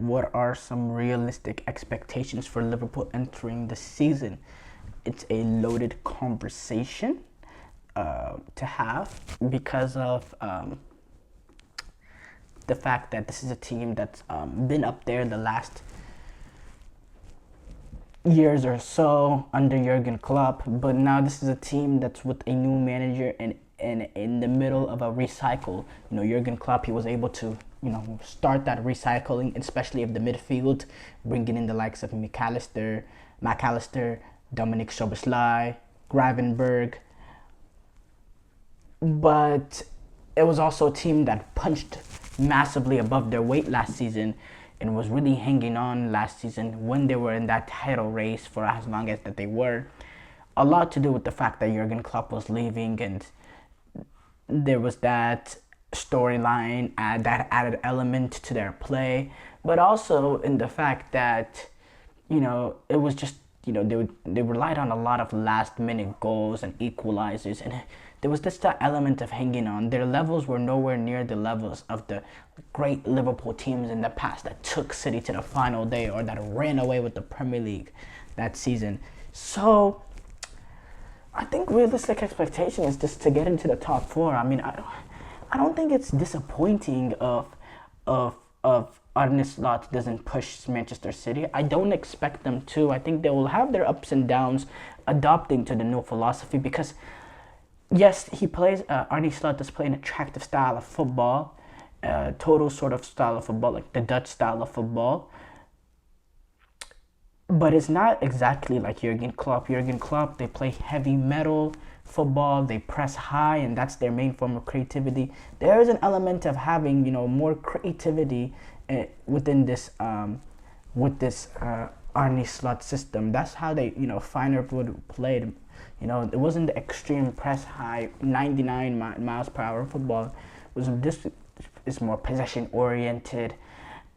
what are some realistic expectations for Liverpool entering the season? It's a loaded conversation to have because of the fact that this is a team that's been up there the last years or so under Jürgen Klopp, but now this is a team that's with a new manager and in the middle of a recycle. Jürgen Klopp, he was able to start that recycling, especially of the midfield, bringing in the likes of McAllister, Dominic Szoboszlai, Gravenberg. But it was also a team that punched massively above their weight last season and was really hanging on last season when they were in that title race for as long as that they were. A lot to do with the fact that Jürgen Klopp was leaving, and there was that storyline, that added element to their play, but also in the fact that it was just they relied on a lot of last minute goals and equalizers, and there was just that element of hanging on. Their levels were nowhere near the levels of the great Liverpool teams in the past that took City to the final day or that ran away with the Premier League that season. So I think realistic expectation is just to get into the top four. I mean, I don't think it's disappointing of Arne Slot doesn't push Manchester City. I don't expect them to. I think they will have their ups and downs adopting to the new philosophy because, yes, he plays. Arne Slot does play an attractive style of football, total sort of style of football, like the Dutch style of football. But it's not exactly like Jürgen Klopp. Jürgen Klopp, they play heavy metal football. They press high, and that's their main form of creativity. There is an element of having more creativity within this with this Arne Slot system. That's how they Feyenoord would play. It wasn't the extreme press high 99 miles per hour football. It was this is more possession oriented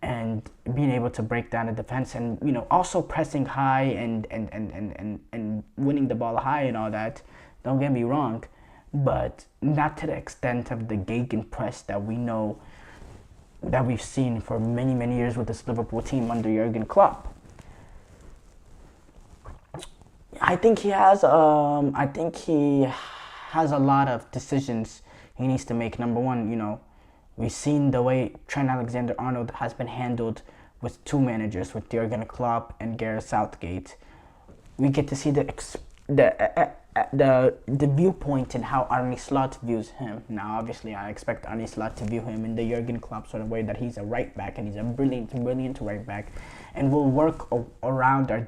and being able to break down the defense and also pressing high and winning the ball high and all that. Don't get me wrong, but not to the extent of the gegenpress that we know that we've seen for many years with this Liverpool team under Jürgen Klopp. I think he has a lot of decisions he needs to make. Number one, we've seen the way Trent Alexander-Arnold has been handled with two managers, with Jürgen Klopp and Gareth Southgate. We get to see the viewpoint in how Arne Slot views him. Now, obviously, I expect Arne Slot to view him in the Jürgen Klopp sort of way, that he's a right back and he's a brilliant right back, and will work around his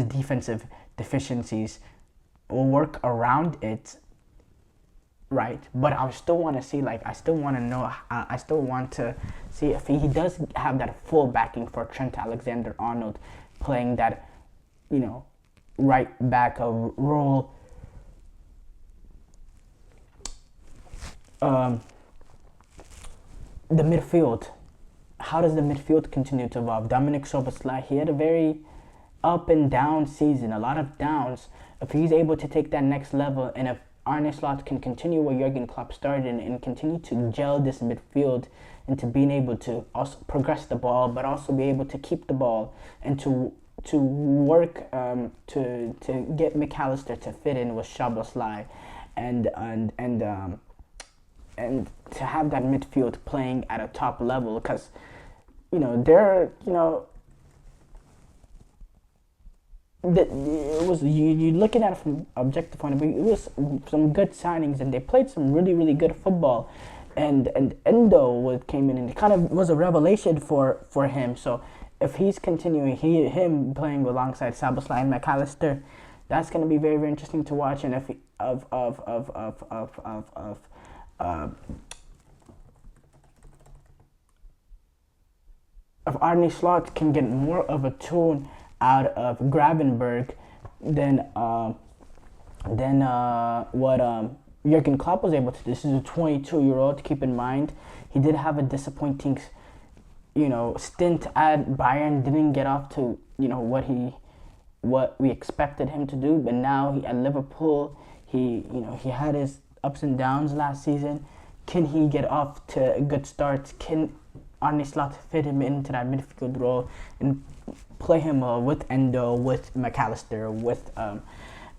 defensive deficiencies. We'll work around it. Right, but I still want to see, I still want to see if he does have that full backing for Trent Alexander-Arnold playing that, right back role. The midfield. How does the midfield continue to evolve? Dominic Szoboszlai, he had a very up and down season, a lot of downs. If he's able to take that next level, and if Arne Slot can continue where Jürgen Klopp started and continue to gel this midfield into being able to also progress the ball, but also be able to keep the ball and to work to get McAllister to fit in with Szoboszlai and to have that midfield playing at a top level, because they're it was you looking at it from objective point of view. It was some good signings, and they played some really good football. And Endo came in, and it kind of was a revelation for him. So if he's continuing him playing alongside Szoboszlai and McAllister, that's going to be very interesting to watch. And if Arne Slot can get more of a tune out of Gravenberg than what Jürgen Klopp was able to do. This is a 22-year-old. Keep in mind, he did have a disappointing, stint at Bayern. Didn't get off to what we expected him to do. But now at Liverpool, he had his ups and downs last season. Can he get off to a good start? Can Arne Slot fit him into that midfield role and play him with Endo, with McAllister, with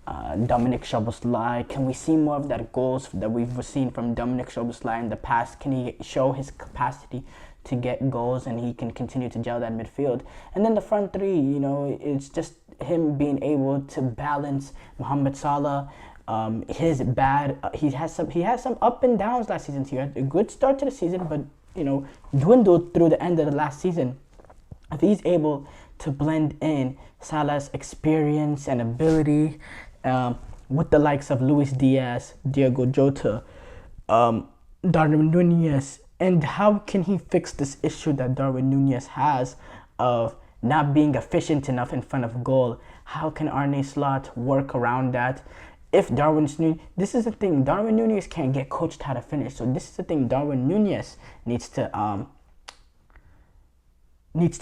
Dominic Szoboszlai? Can we see more of that goals that we've seen from Dominic Szoboszlai in the past? Can he show his capacity to get goals and he can continue to gel that midfield? And then the front three, it's just him being able to balance Mohamed Salah. He has some up and downs last season. He had a good start to the season, but dwindled through the end of the last season. If he's able to blend in Salah's experience and ability with the likes of Luis Diaz, Diego Jota, Darwin Nunez, and how can he fix this issue that Darwin Nunez has of not being efficient enough in front of goal? How can Arne Slot work around that? If this is the thing, Darwin Nunez can't get coached how to finish. So this is the thing Darwin Nunez needs to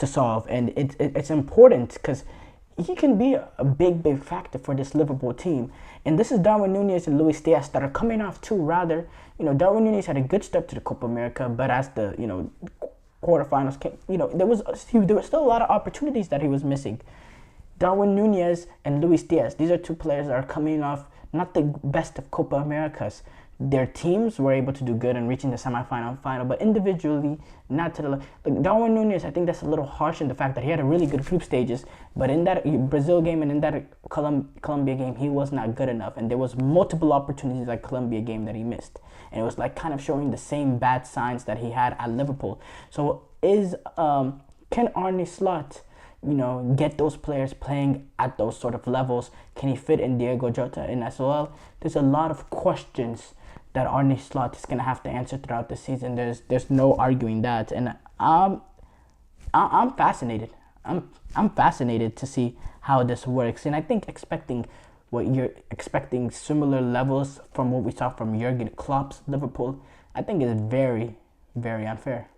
solve, and it's important because he can be a big factor for this Liverpool team. And this is Darwin Nunez and Luis Diaz that are coming off too. Rather, Darwin Nunez had a good start to the Copa America, but as the quarterfinals came, there was still a lot of opportunities that he was missing. Darwin Nunez and Luis Diaz, these are two players that are coming off not the best of Copa Americas. Their teams were able to do good and reaching the semifinal and final, but individually, not to the like Darwin Nunez. I think that's a little harsh in the fact that he had a really good group stages, but in that Brazil game and in that Colombia game, he was not good enough, and there was multiple opportunities like Colombia game that he missed, and it was like kind of showing the same bad signs that he had at Liverpool. So can Arne Slot get those players playing at those sort of levels? Can he fit in Diego Jota in as well? There's a lot of questions that Arne Slot is gonna have to answer throughout the season. There's no arguing that, and I'm fascinated. I'm fascinated to see how this works, and I think expecting similar levels from what we saw from Jürgen Klopp's Liverpool, I think is very, very unfair.